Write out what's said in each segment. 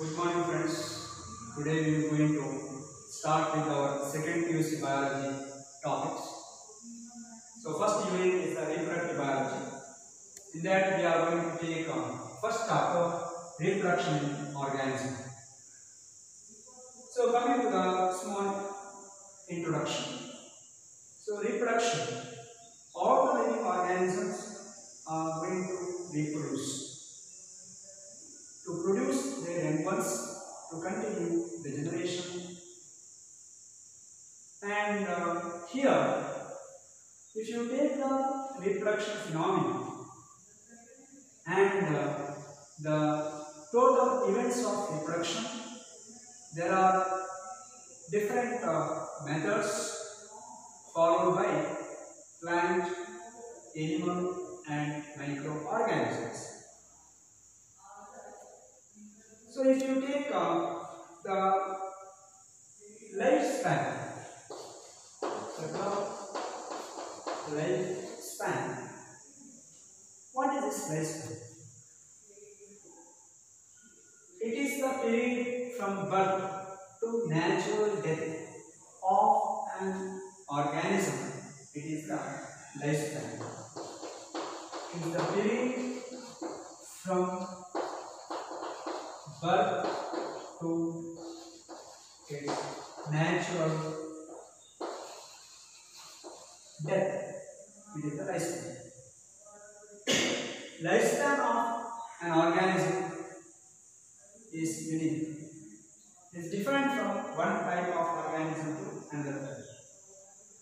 Good morning friends. Today we are going to start with our second PUC biology topics. So first unit is the reproductive biology. In that we are going to take first chapter, reproduction in organism. So coming to the small introduction. So reproduction. All the living organisms are going to reproduce. To produce their young ones, to continue the generation. And here, if you take the reproduction phenomenon and the total events of reproduction, there are different methods followed by plant, animal and microorganisms. So if you take the lifespan, what is this lifespan? It is the period from birth to natural death of an organism. It is the lifespan. It is the period from birth to its natural death. It is the lifespan. Lifespan of an organism is unique. It is different from one type of organism to another type.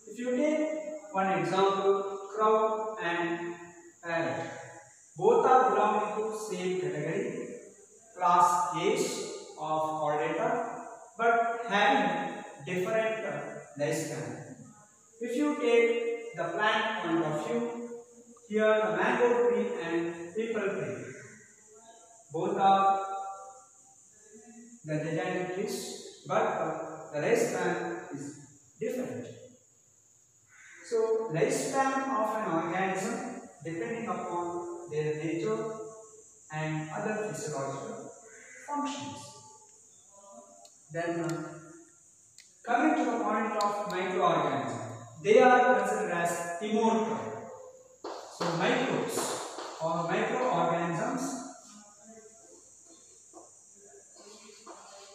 If you take one example, crow and parrot, both are belonging to same category, class A's of chordata, but having different lifespan. If you take the plant point of view, here the mango tree and people tree, both are the gigantic trees, but the lifespan is different. So, lifespan of an organism depending upon their nature and other physiological functions. Then, coming to the point of microorganisms, they are considered as immortal. So, microbes or microorganisms,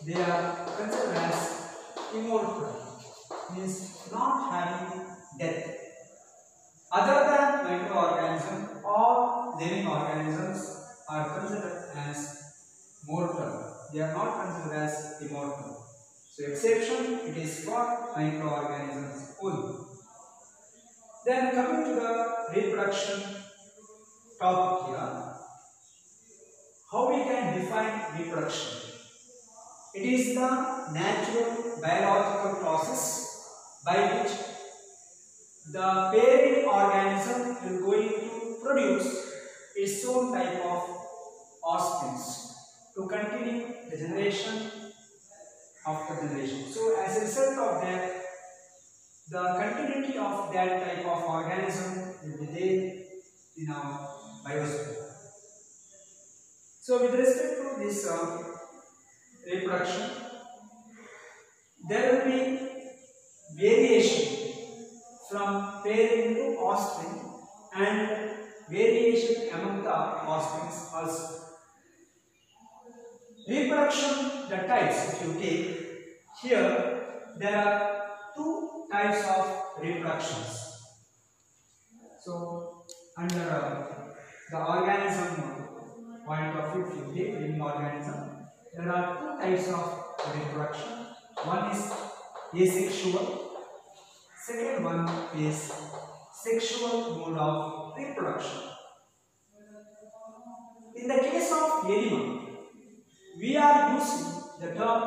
they are considered as immortal, means not having death. Other than microorganisms, all living organisms are considered as mortal. They are not considered as immortal. So, exception, it is for microorganisms only. Then coming to the reproduction topic here, how we can define reproduction? It is the natural biological process by which the parent organism is going to produce its own type of offspring to continue the generation of the generation. So, as a result of that, the continuity of that type of organism will be there in our biosphere. So, with respect to this reproduction, there will be variation from parent to offspring and variation among the offsprings also. Reproduction, the types, if you take here, there are two types of reproductions. So, under the organism point of view, if you take living organism, there are two types of reproduction. One is asexual, second one is sexual mode of reproduction. In the case of animal, we are using the term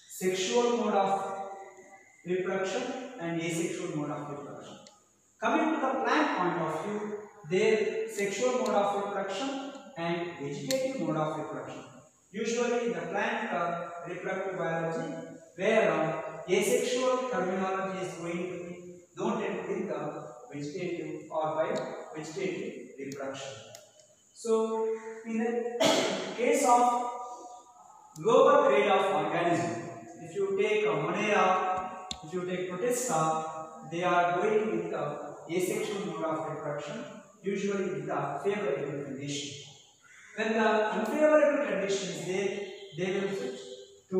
sexual mode of reproduction and asexual mode of reproduction. Coming to the plant point of view, their sexual mode of reproduction and vegetative mode of reproduction. Usually the plant reproductive biology, where asexual terminology is going to be noted with the vegetative or by vegetative reproduction. So, in the case of lower grade of organism. If you take Monera, if you take Protista, they are going with the asexual mode of reproduction, usually with the favorable condition. When the unfavorable condition is there, they will switch to,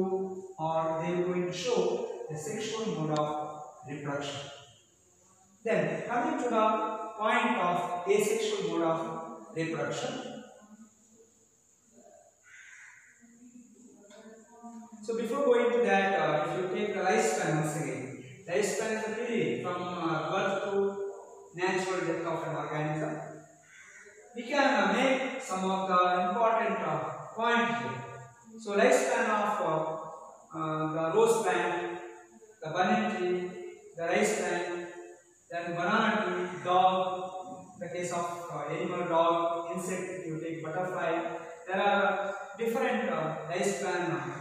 or they will going to show the sexual mode of reproduction. Then coming to the point of asexual mode of reproduction. So before going to that, if you take the lifespan once again, lifespan is a period from birth to natural death of an organism. We can make some of the important points here. So lifespan of the rose plant, the banyan tree, the rice plant, then banana tree, dog, the case of animal, dog, insect, if you take butterfly, there are different lifespan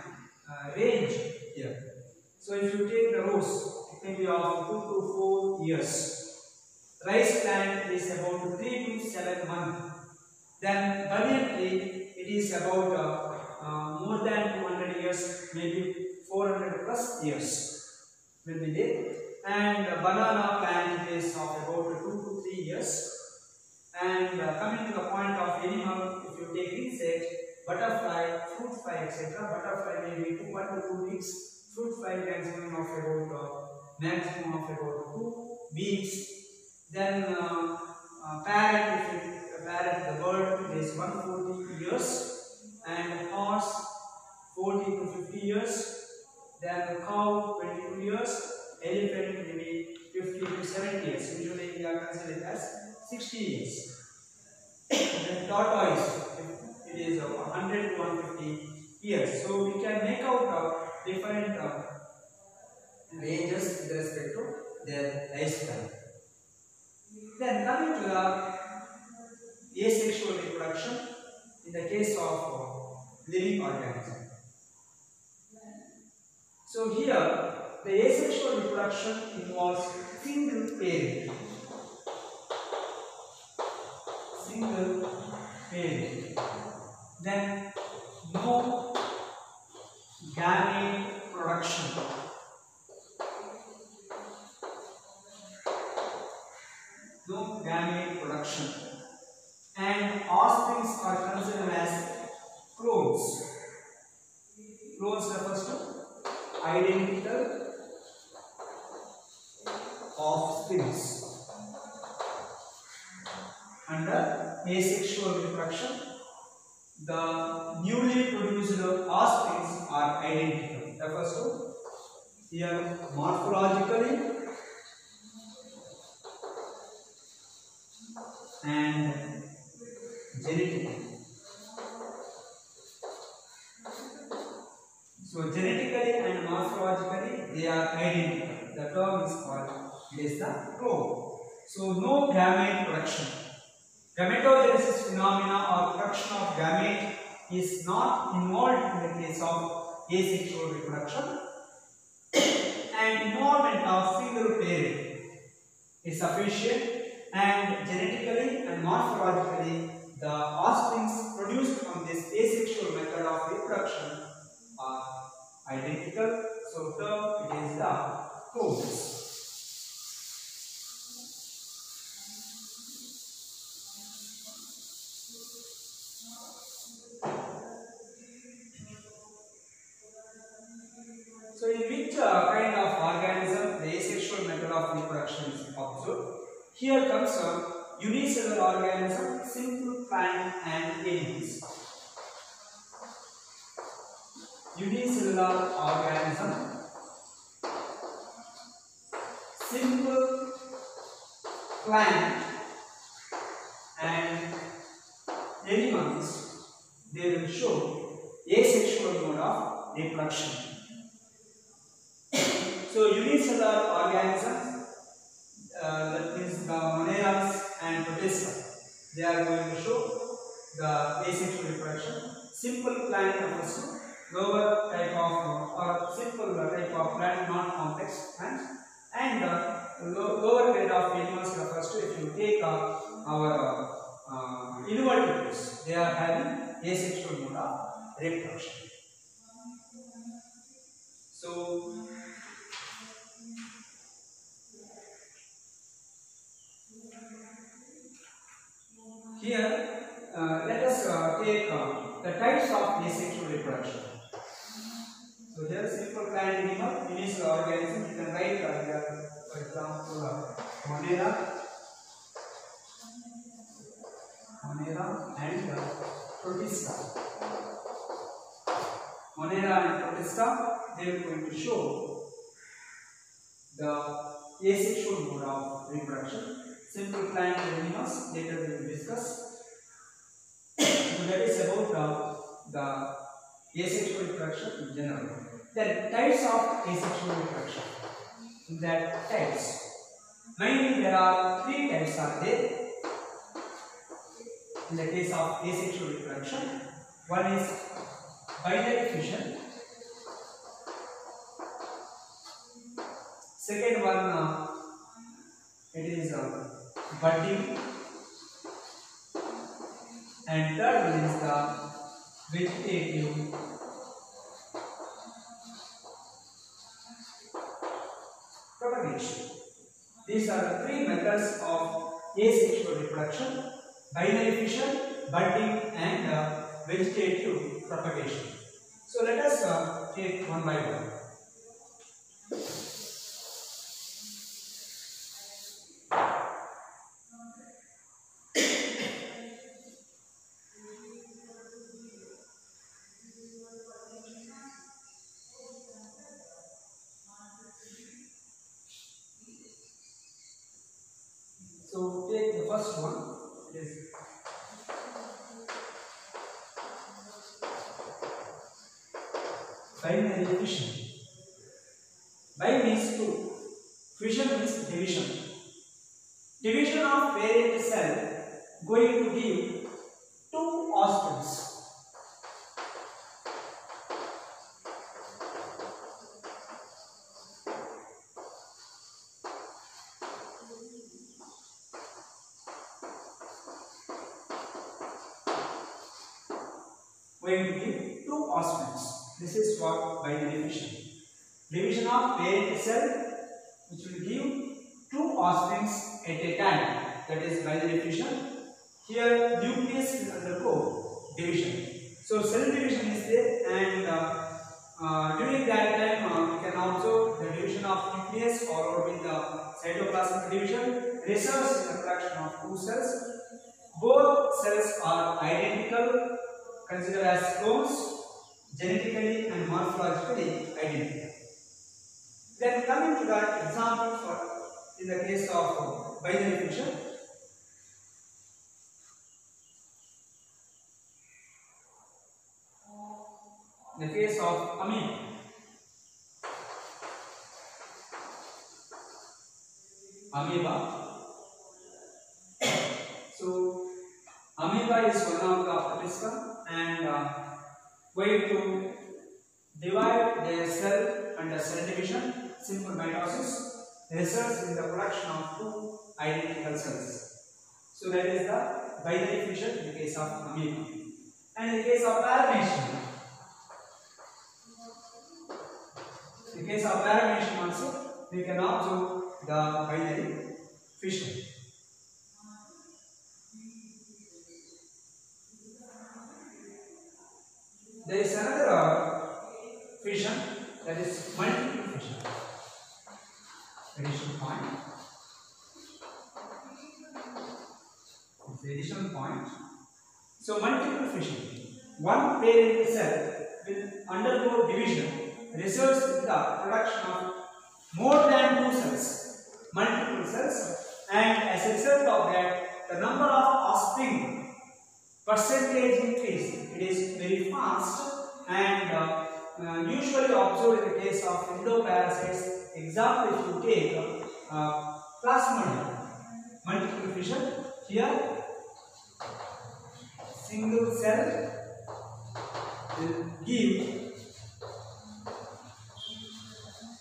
range here. So if you take the rose, it may be of 2 to 4 years. Rice plant is about 3 to 7 months. Then banyan tree, it is about more than 200 years, maybe 400 plus years will be there. And banana plant is of about 2 to 3 years. And coming to the point of animal, if you take insect, butterfly, fruit fly, etc. Butterfly may be 1 to 2 weeks. Fruit fly maximum of about 2 weeks. Then parrot, if you parrot, the bird, is 140 years. And horse 40 to 50 years. Then cow 22 years. Elephant maybe 50 to 70 years. Usually we are considered as 60 years. Then tortoise, it is 100 to 150 years. So we can make out different ranges with respect to their lifespan. Then coming to the asexual reproduction in the case of living organism. So here the asexual reproduction involves single parent. Single parent. Then no gamete production. No gamete production. And offsprings are considered as clones. Clones refers to identical offsprings. Under asexual reproduction, the newly produced offsprings are identical. Refers to here morphologically and genetically. So genetically and morphologically they are identical. The term is called, it is the clone. So no gamete production. Gametogenesis phenomena or production of gamete is not involved in the case of asexual reproduction, and involvement of single parent is sufficient, and genetically and morphologically the offsprings produced from this asexual method of reproduction are identical. So term it is the clones. So in which kind of organism the asexual method of reproduction is observed? Here comes a unicellular organism, simple plant and animals. Unicellular organism, simple plant and animals, they will show asexual mode of reproduction. So unicellular organisms, that means the moneras and protista, they are going to show the asexual reproduction. Simple plant refers to lower type of or simple type of plant, not complex plants, and lower grade of animals refers to, if you take our invertebrates, they are having asexual mode of reproduction. So here let us take the types of asexual reproduction. So here simple plant animal, initial organism, you can write here, for example, Monera and Protista. Monera and Protista, they are going to show the asexual mode of reproduction. Simple plant animals, later we will discuss. So that is about the asexual reproduction in general. Then types of asexual reproduction. In that types, mainly there are three types are there. In the case of asexual reproduction, one is binary fission. Second one, it is budding, and third one is the vegetative propagation. These are the three methods of asexual reproduction: binary fission, budding, and vegetative propagation. So let us take one by one. So take the first one. It is binary fission. Bi means two. Fission means division. Division of parent cell going to give two offsprings. Going to give two offsprings. This is what binary fission. Division of parent cell which will give two offsprings at a time. That is binary fission. Here nucleus will undergo division. So cell division is there, and during that time we can observe the division of nucleus followed with the cytoplasmic division results in the production of two cells. Both cells are identical, considered as clones, genetically and morphologically identical. Then coming to the example for in the case of binary fission. In the case of amoeba. So amoeba is one of the protista and going to divide their cell under cell division, simple mitosis, results in the production of two identical cells. So that is the binary fission in the case of amoeba. And in the case of paramecium, also we can observe the binary fission. There is another fission, that is multiple fission. Additional point. It's the additional point. So multiple fission. One parent cell will undergo division, results in the production of more than two cells, multiple cells, and as a result of that, the number of offspring percentage increase. It is very fast and usually observed in the case of endoparasites. Example, if you take plasmodium, multiple fission, here single cell will give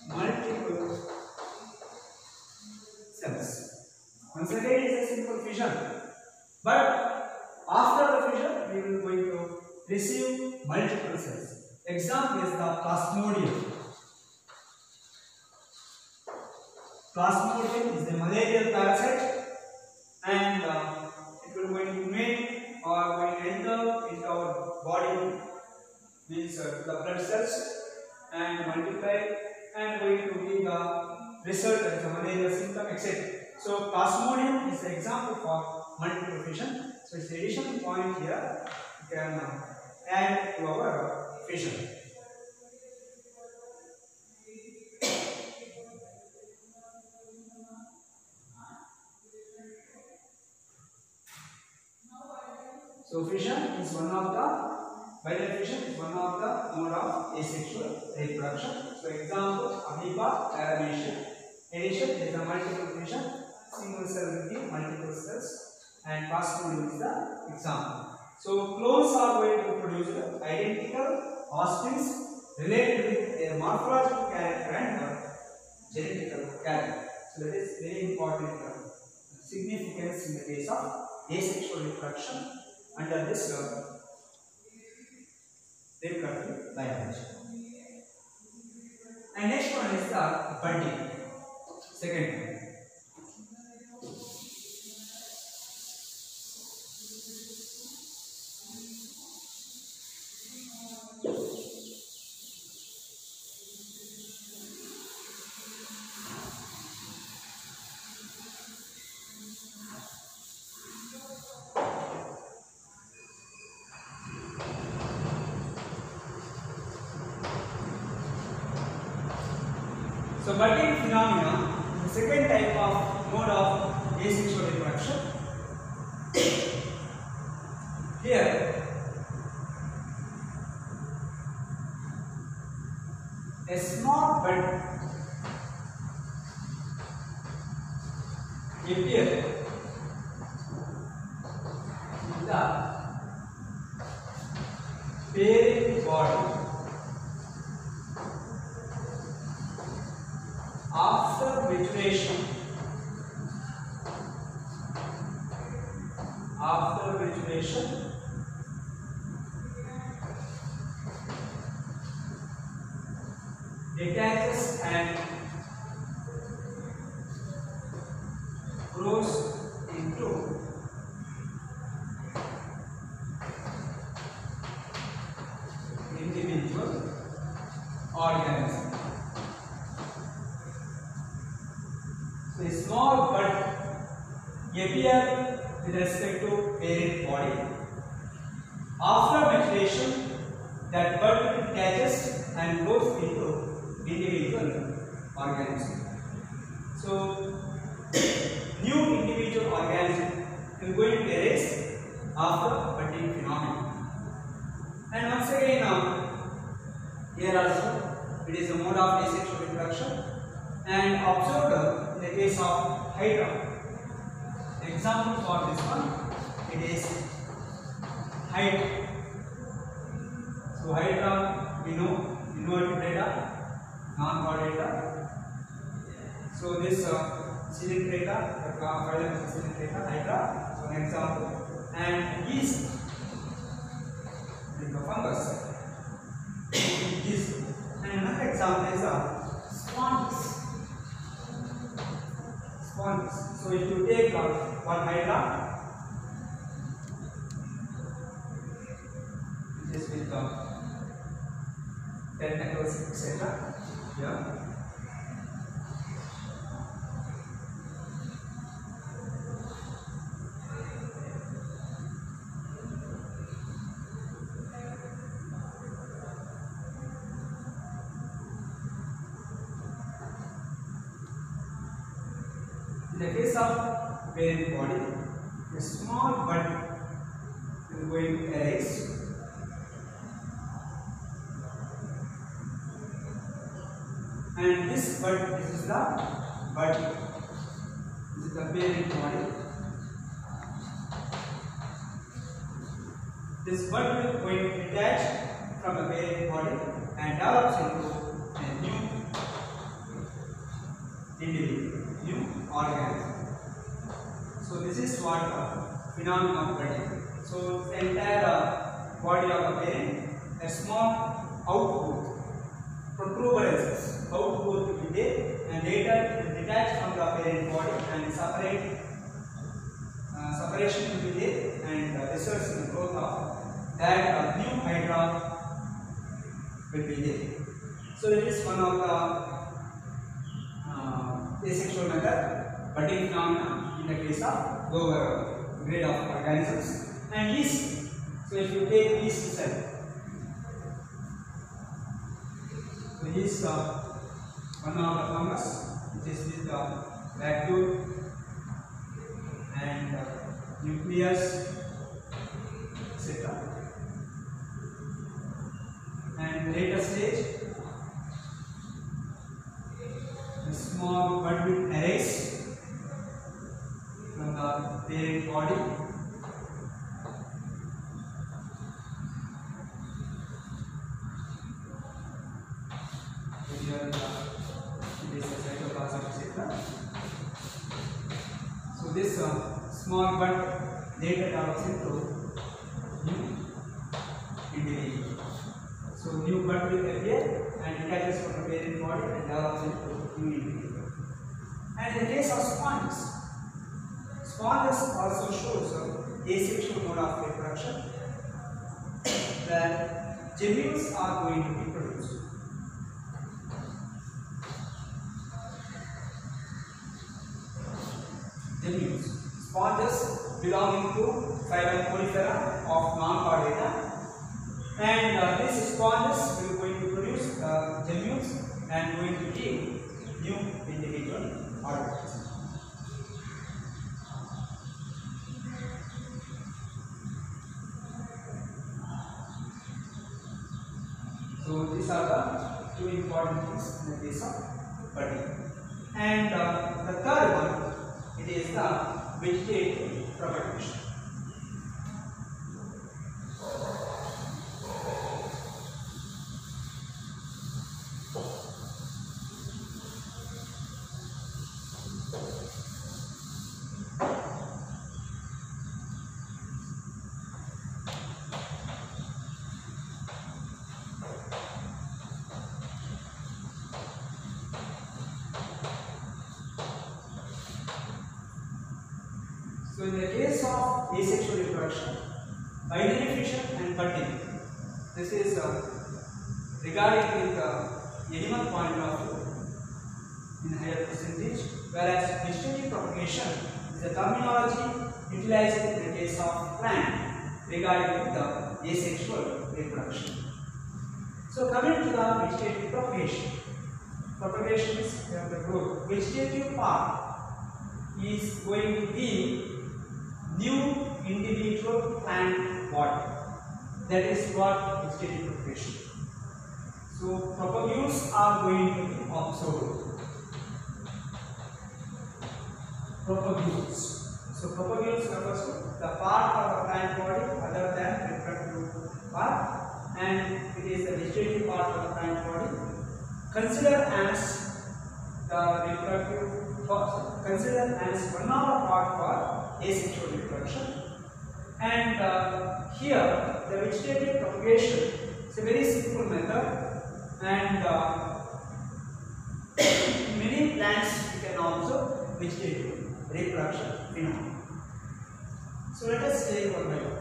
multiple cells. Once again, it is a simple fission, but after the fission, we will going to receive multiple cells. Example is the plasmodium. Plasmodium is a malarial parasite, and it will going to make or going to enter into our body, means the blood cells, and multiply and going to be the result as a malaria symptom, etc. So Plasmodium is the example for multiple fission. So it's the additional point here you can add to our fission. So fission is one of the vital fission is one of the mode of asexual reproduction. So example amoeba, paramecium. Addition is a multiple fission, single cell will give multiple cells, and Plasmodium is the example. So clones are going to produce identical offsprings related with their morphological character and genetical character. So that is very important significance in the case of asexual reproduction under this reproductive biology. And next one is the budding. Second one. So budding phenomena is the second type of mode of asexual reproduction. Here, a small bud appears in the parent body after maturation. Detaches and grows into individual organism. So a small bud appears with respect to parent body. After maturation, that bud detaches and grows into individual organism. So new individual organism is going to arise after budding phenomenon. And once again, here also it is a mode of asexual reproduction and observed in the case of Hydra. Example for this one, it is Hydra. So Hydra, we know invertebrata, non-chordata. So this Coelenterata, the phylum is Coelenterata, Hydra. So an example, and yeast is the fungus. Yeast. And another example is sponges. Sponges. So if you take one Hydra, which is with tentacles, etc. Yeah. In the case of parent body, a small bud is going to arise. And this bud, this is the bud, this is the parent body. This bud will going to detach from the parent body and develops into a new individual, new organism. So this is what phenomenon of budding. So the entire body of a parent, a small outgrowth, protuberances, outgrowth will be there, and later it will detach from the parent body and separation will be there and results in the growth of that new hydra will be there. So it is one of the asexual method budding phenomena in the case of lower grade of organisms. And yeast, so if you take yeast cell, so yeast one of the fungus which is with the vacuole and nucleus etc. And later stage, the small bud will arise from the parent body. Here it is the cytoplasm, etc. So this small bud later develops into new individual. So new bud will appear and detaches from the parent body and develops into new individual. And in the case of sponges, sponges also shows asexual mode of reproduction, where gemmules are going to be produced. Gemmules, sponges belonging to phylum Polyphera of non-chordata, and these sponges will going to produce gemmules and going to give new individual organisms. So these are the two important things in the case of budding. And the third one, it is the vegetative propagation. So in the case of asexual reproduction, binary fission and budding, this is regarding with animal point of view in higher percentage, whereas vegetative propagation is a terminology utilized in the case of plant regarding with the asexual reproduction. So coming to the vegetative propagation, propagation is the growth. Vegetative part is going to be new individual plant body. That is what vegetative propagation. So propagules are going to be observed. Propagules. So propagules refers to the part of the plant body other than reproductive part, and it is the vegetative part of the plant body. Consider as the reproductive part. Consider as one of the part for asexual reproduction. And here the vegetative propagation is a very simple method, and in many plants you can observe vegetative reproduction phenomena. So let us take one by one.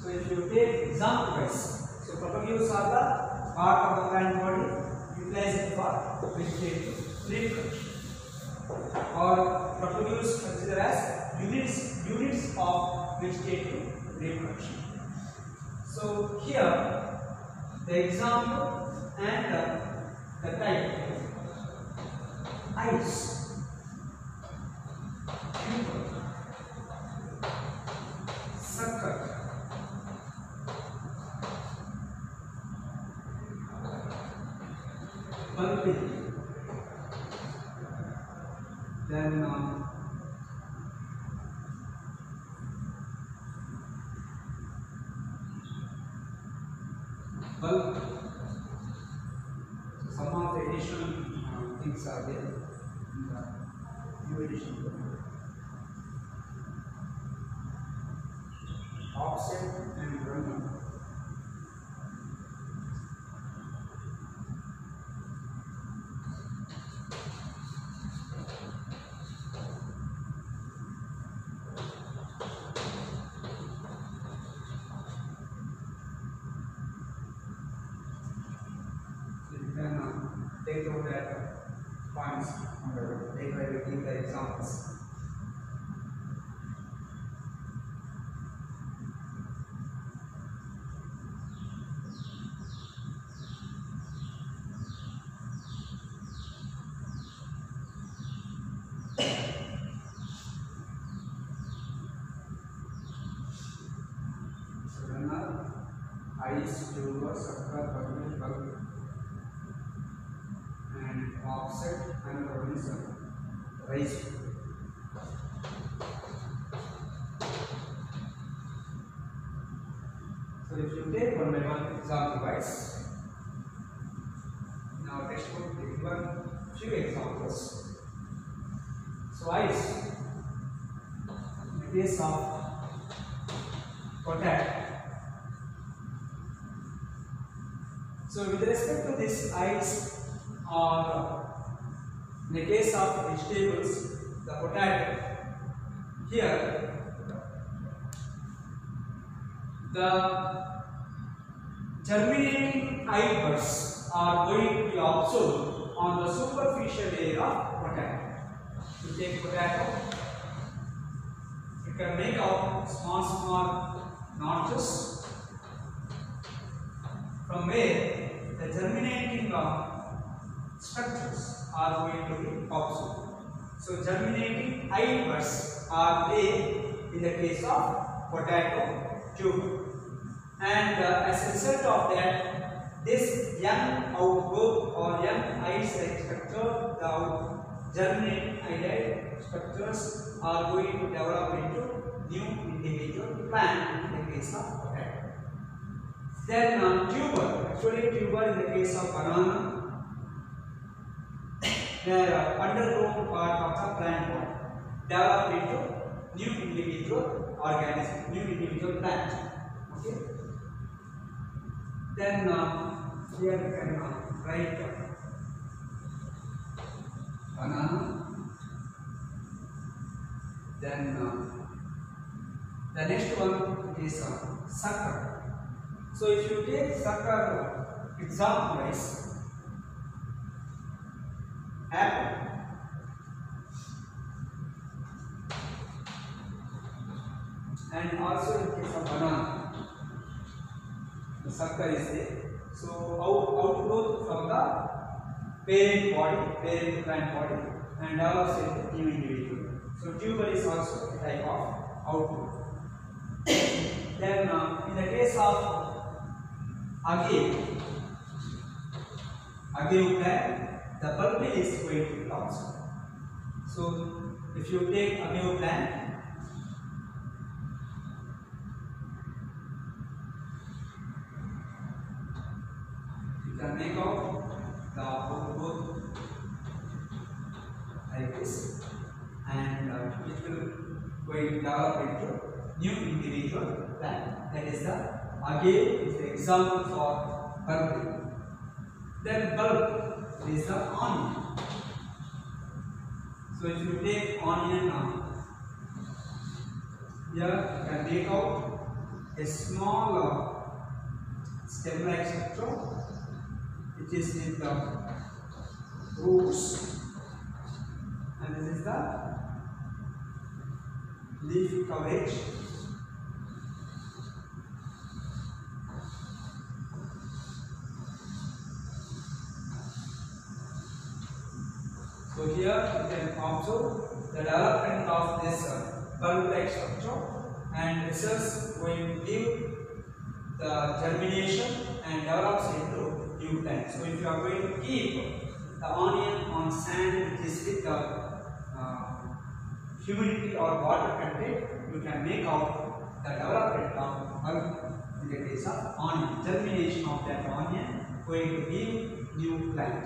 So if you take example wise, so propagules are the part of the plant body utilized for vegetative reproduction, or propagules considered as units of vegetative reproduction. So here the example and the type: ice, pupa, sucker, bulbing, then bulb. Some of the additional things are there in the new edition. Top offset and runner. Take note that points later I will give the examples. So runner, ice, tuber, sucker, publish, bulb, and offset and producer raise. So if you take one by one example wise, in our textbook we given few examples. So ice, in the case of potato. So with respect to this ice, or in the case of vegetables, the potato, here the germinating fibers are going to be observed on the superficial layer of potato. You take potato, you can make out small notches from where the germinating structures are going to be observed. So germinating fibers are there in the case of potato tuber, and as a result of that, this young outgrowth or young ice-like structure, the germinating eye-like structures are going to develop into new individual plant in the case of potato. Then tuber, actually tuber in the case of banana, the undergrown part of the plant body develop into new individual organism, new individual plant. Okay. Then here we can write banana. Then the next one is sucker. So if you take sucker example wise, apple, and also in case of banana, the sucker is there. So outgrowth from the parent body, parent plant body, and develops into new individual. So tuber is also a type of outgrowth. Then in the case of agave plant, the bulb is going to be observed. So if you take agave plant, you can make out the outgrowth like this, and it will going to develop into new individual plant. That is the agave is the example for bulb. Then bulb is the onion. So if you take onion now, here you can make out a small stem-like structure which is with the roots, and this is the leaf coverage. So here you can observe the development of this bulb-like structure, and research going to give the germination and develops into new plant. So if you are going to keep the onion on sand which is with the humidity or water content, you can make out the development of bulb in the case of onion, germination of that onion going to give new plant.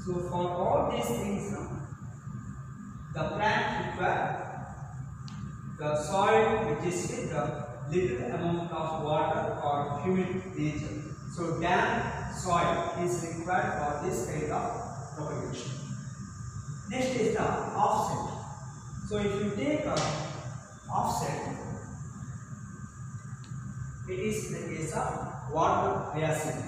So for all these things, the plant requires the soil which is with the little amount of water or humid nature. So damp soil is required for this kind of propagation. Next is the offset. So if you take a offset, it is the case of water hyacinth.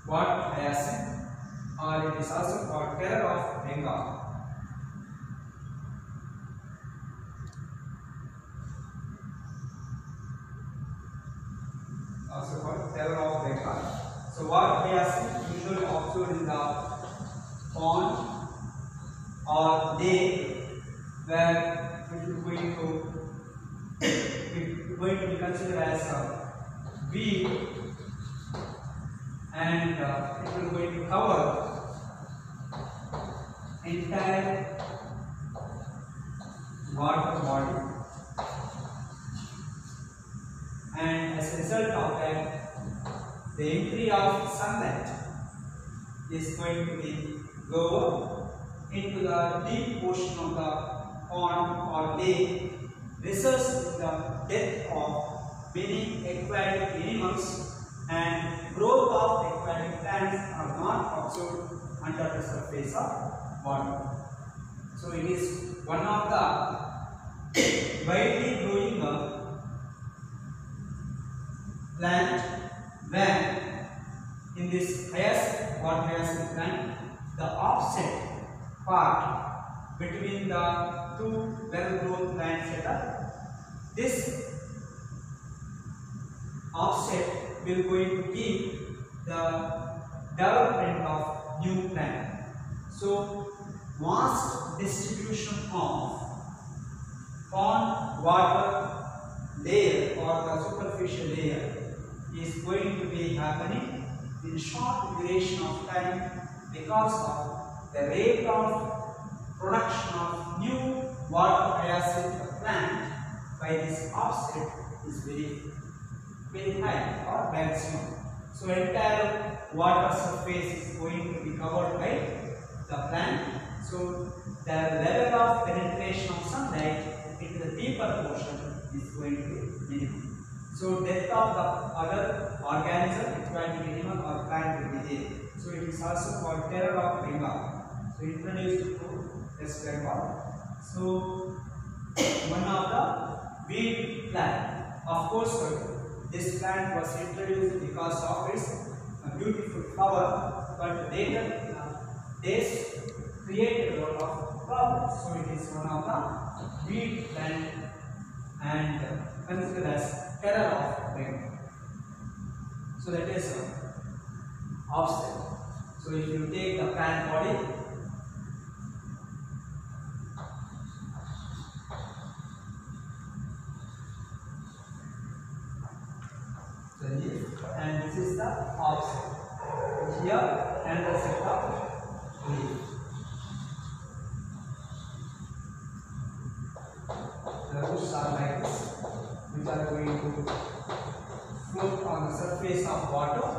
Water hyacinth, or it is also called terror of Bengal. Also called terror of Bengal. So water hyacinth usually observed in the pond or lake, where it is going to be considered as a weed, and it will going to cover entire water body, and as a result of that, the entry of sunlight is going to be lower into the deep portion of the pond or lake, results in the death of many aquatic animals, and growth of aquatic plants are not observed under the surface of water. So it is one of the widely growing plant when in this water hyacinth plant, the offset part between the two well-grown plants setup, this offset will going to give the development of new plant. So vast distribution of pond water layer or the superficial layer is going to be happening in short duration of time, because of the rate of production of new water hyacinth plant by this offset is very high or maximum. So entire water surface is going to be covered by the plant. So the level of penetration of sunlight into the deeper portion is going to be minimum. So death of the other organism, aquatic animal or plant will be there. So it is also called terror of Bengal. So introduced to West Bengal. So one of the weed plant. Of course, this plant was introduced because of its beautiful flower, but later this created a lot of problems. So it is one of the weed plant and considered as terror of Bengal. So that is offset. So if you take the plant body, the leaf, and this is the offset. Here and the set of leaf. The roots are like this, which are going to float on the surface of water.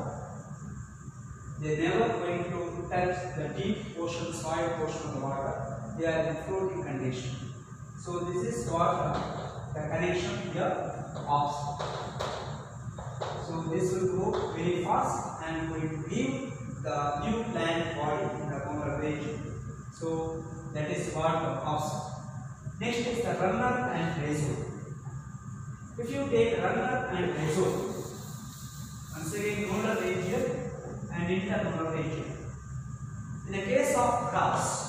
They are never going to touch the deep portion, soil portion of the water. They are in floating condition. So this is what the connection here offset. So this will go very fast and going to give the new plant body in the lower region. So that is what the offset. Next is the runner and rhizome. If you take runner and rhizome, once again nodal region and internodal region. In the case of grass,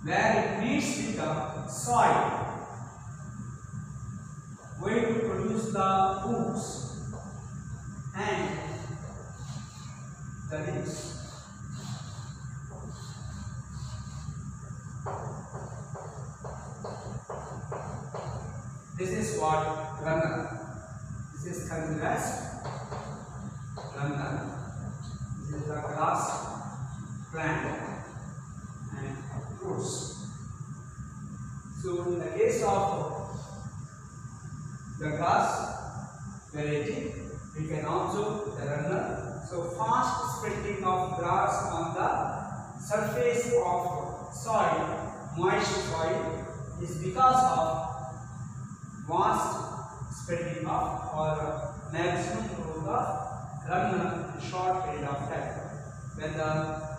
where it meets with the soil, going to produce the roots and the leaves. This is what runner. This is considered as runner. This is the grass plant and fruits. So of the grass variety, we can observe the runner. So fast spreading of grass on the surface of soil, moist soil, is because of vast spreading of or maximum growth of runner in short period of time. When the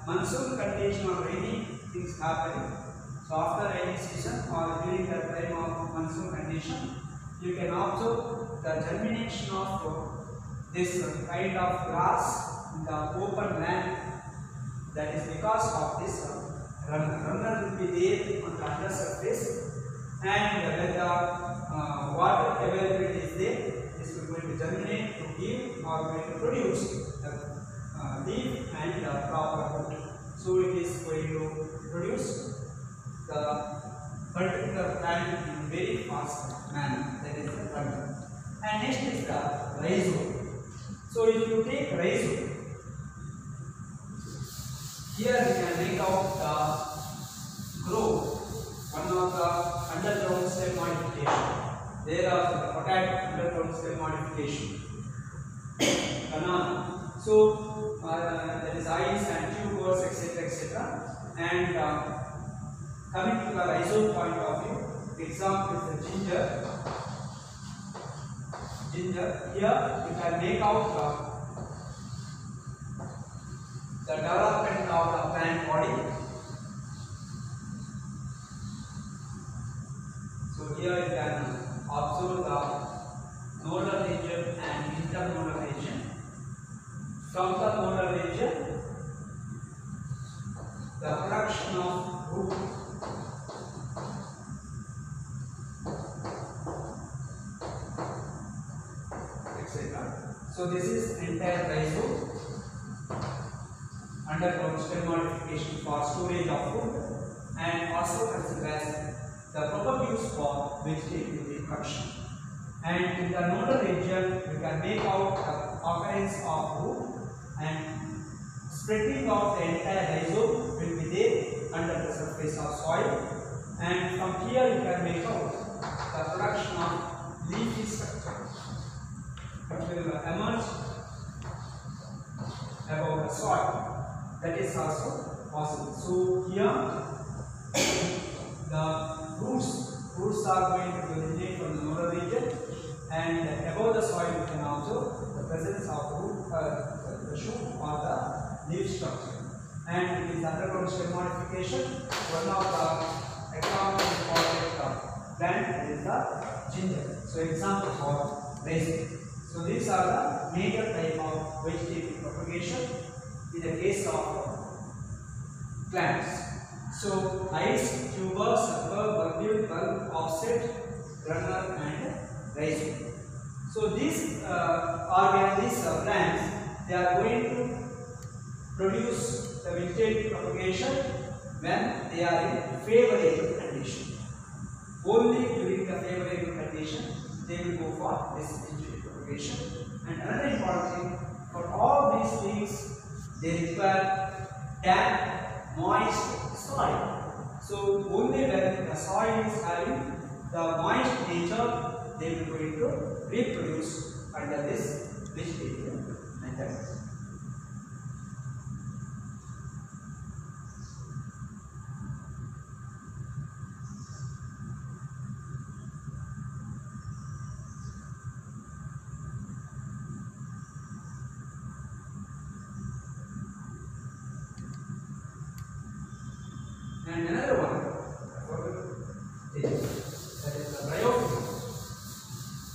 monsoon condition or rainy things happen, so after rainy season or during the time of monsoon condition, you can observe the germination of this kind of grass in the open land. That is because of this runner. Runner will be there on the under surface, and when the water availability is there, this will going to germinate to give or going to produce the leaf and the proper root. So it is going to produce the particular plant in very fast manner. That is the runner. And next is the rhizome. So if you take rhizome, here we can make out the growth, one of the underground stem modification. There are the potato underground stem modification. Banana. So there is eyes and tubers, etc., etc. And coming to the rhizome point of view, the example is the ginger. Here you can make out the development of the plant body. So here you can observe the nodal region and internodal region. From the nodal region, the production of root, etc. So this is entire rhizome, underground stem modification for storage of food, and also considered as the proper use for vegetative reproduction. And in the nodal region, we can make out the occurrence of root, and spreading of the entire rhizome will be there under the surface of soil. And from here you can make out the production of leafy structure, which will emerge above the soil. That is also possible. So here the roots are going to originate from the nodal region, and above the soil you can observe the presence of root, the shoot or the leaf structure. And it is underground stem modification. One of the examples for plant is the ginger. So example for rhizome. So these are the major type of vegetative propagation in the case of plants. So eyes, tuber, sucker, bulbule, bulb, offset, runner, and rhizome. So these plants, they are going to produce the vegetative propagation when they are in favorable condition. Only during the favorable condition they will go for this vegetative propagation. And another important thing, for all these things they require damp, moist soil. So only when the soil is having the moist nature, they will going to reproduce under this vegetative method. And another one, that is the bryophyll,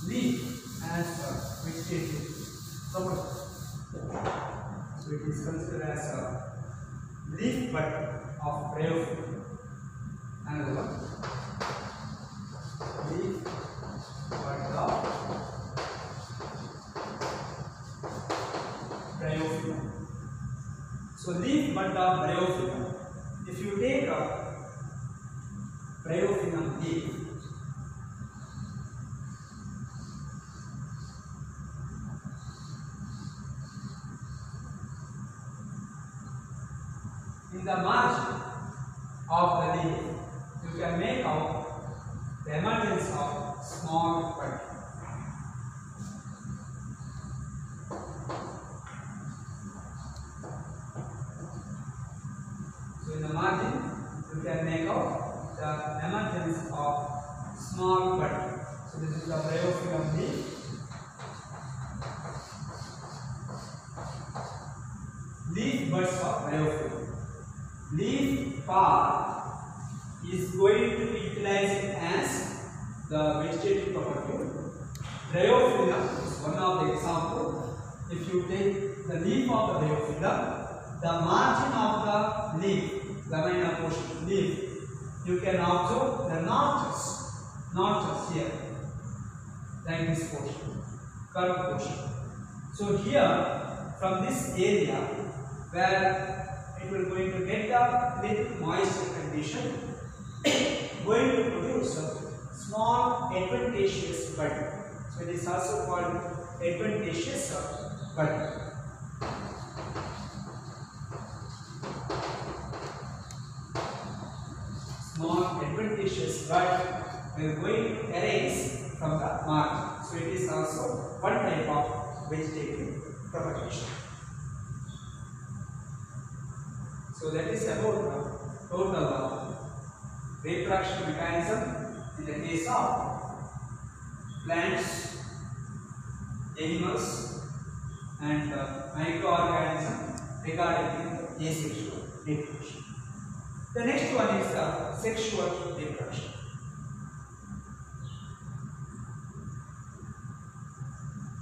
leaf as a vegetative property. So it is considered as a leaf bud of bryophyll. Another one, leaf bud of bryophyll. So leaf bud of bryophyll. If you take a bryophyllum leaf, in the margin of the leaf, you can make out the emergence of small bud. So in the margin, you can make out the emergence of small bud. So this is the bryophyllum leaf. Leaf buds of bryophyllum. Leaf part is going to be utilized as the vegetative propagation. Bryophyllum is one of the examples. If you take the leaf of the bryophyllum, the margin of the leaf, the minor portion leaf, you can observe the notches here, like this portion, curved portion. So here, from this area, where it will going to get the little moisture condition, going to produce a small adventitious bud. So it is also called adventitious bud. Small adventitious bud will going to arise from the margin. So it is also one type of vegetative propagation. So that is about the total reproduction mechanism in the case of plants, animals, and microorganisms regarding the asexual reproduction. The next one is the sexual reproduction.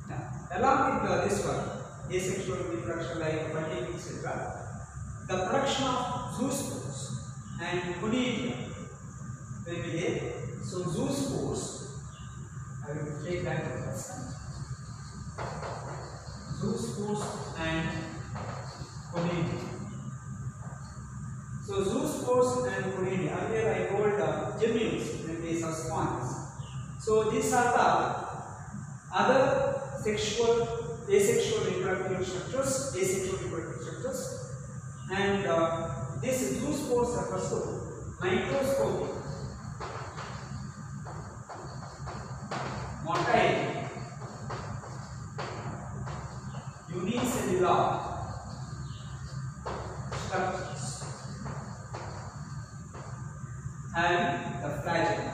Now, along with this one, asexual reproduction like multiple, etc., the production of zoospores and conidia will be there. So zoospores, I will take that first. Zoospores and conidia. So zoospores and conidia, earlier I told gemmules in the case of sponges. So these are the other asexual reproductive structures, and these zoospores are first microscopic, motile, unicellular structures having the flagella.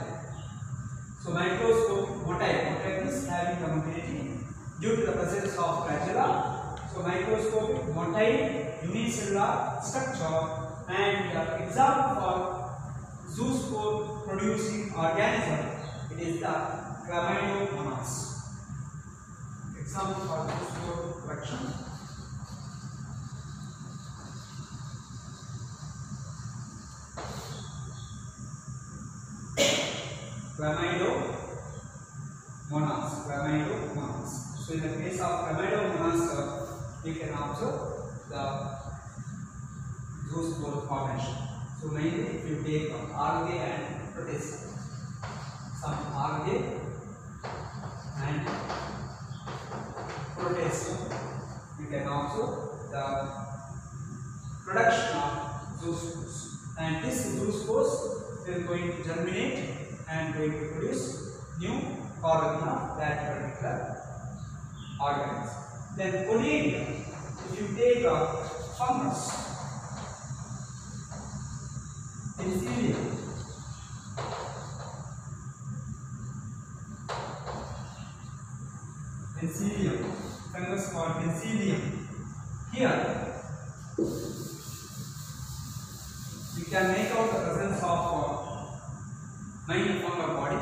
So microscopic motile is having the motility due to the presence of flagella. So microscopic motile unicellular structure, and example for zoospore producing organism, it is the chlamydomonas. Example for zoospore production. Chlamydomonas. So in the case of chlamydomonas, you can observe the zoospore formation. So mainly if you take algae and protists, some algae and protists, you can observe the production of zoospores, and this zoospores will going to germinate and going to produce new organ of that particular organism. Then conidia, if you take a fungus, penicillium, fungus called penicillium. Here you can make out the presence of minor fungal body.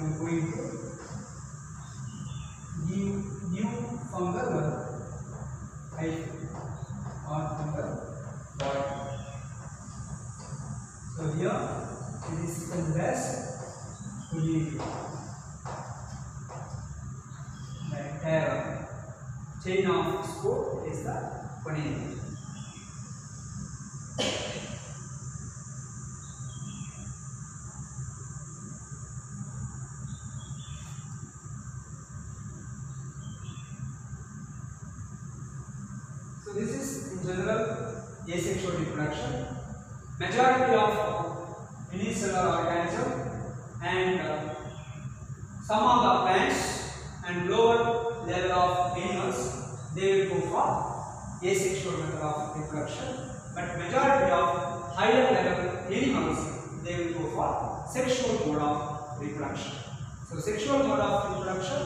am going to give new fungal hyphae or fungal body. So here it is considered as polygamy. The entire chain of spore is the polygamy. So this is in general asexual reproduction. Majority of unicellular organism and some of the plants and lower level of animals, they will go for asexual method of reproduction. But majority of higher level animals, they will go for sexual mode of reproduction. So sexual mode of reproduction,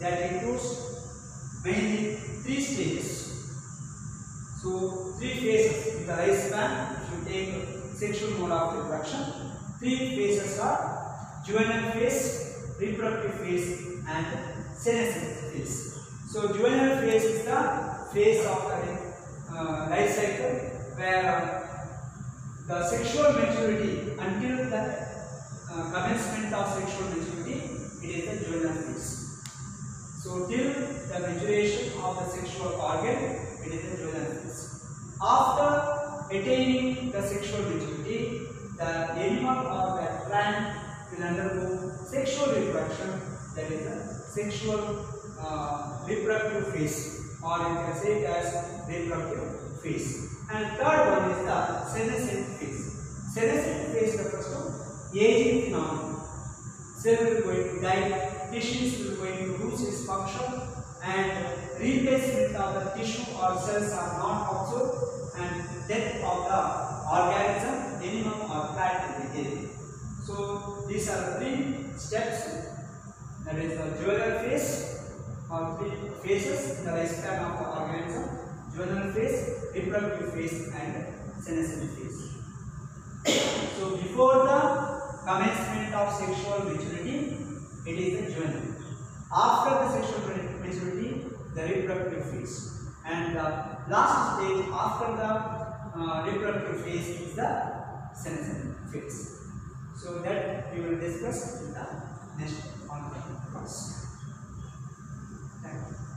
that includes mainly 3 stages. So 3 phases in the lifespan. If you take sexual mode of reproduction, 3 phases are juvenile phase, reproductive phase and senescent phase. So juvenile phase is the phase of the life cycle where the sexual maturity, until the commencement of sexual maturity, it is the juvenile phase. So till the maturation of the sexual organ, it is the juvenile phase. After attaining the sexual maturity, the animal or the plant will undergo sexual reproduction, that is the sexual reproductive phase, or you can say it as reproductive phase. And third one is the senescent phase. Senescent phase refers to aging phenomenon. Cell will going to die, tissues will going to lose its function, and replacement of the tissue or cells are not observed, and death of the organism, animal or plant will be there. So these are the 3 steps. That is the juvenile phase, or 3 phases in the lifespan of the organism: juvenile phase, reproductive phase and senescent phase. So before the commencement of sexual maturity, it is the juvenile. After the sexual maturity, the reproductive phase. And the last stage after the reproductive phase is the senescent phase. So that we will discuss in the next online class. Thank you.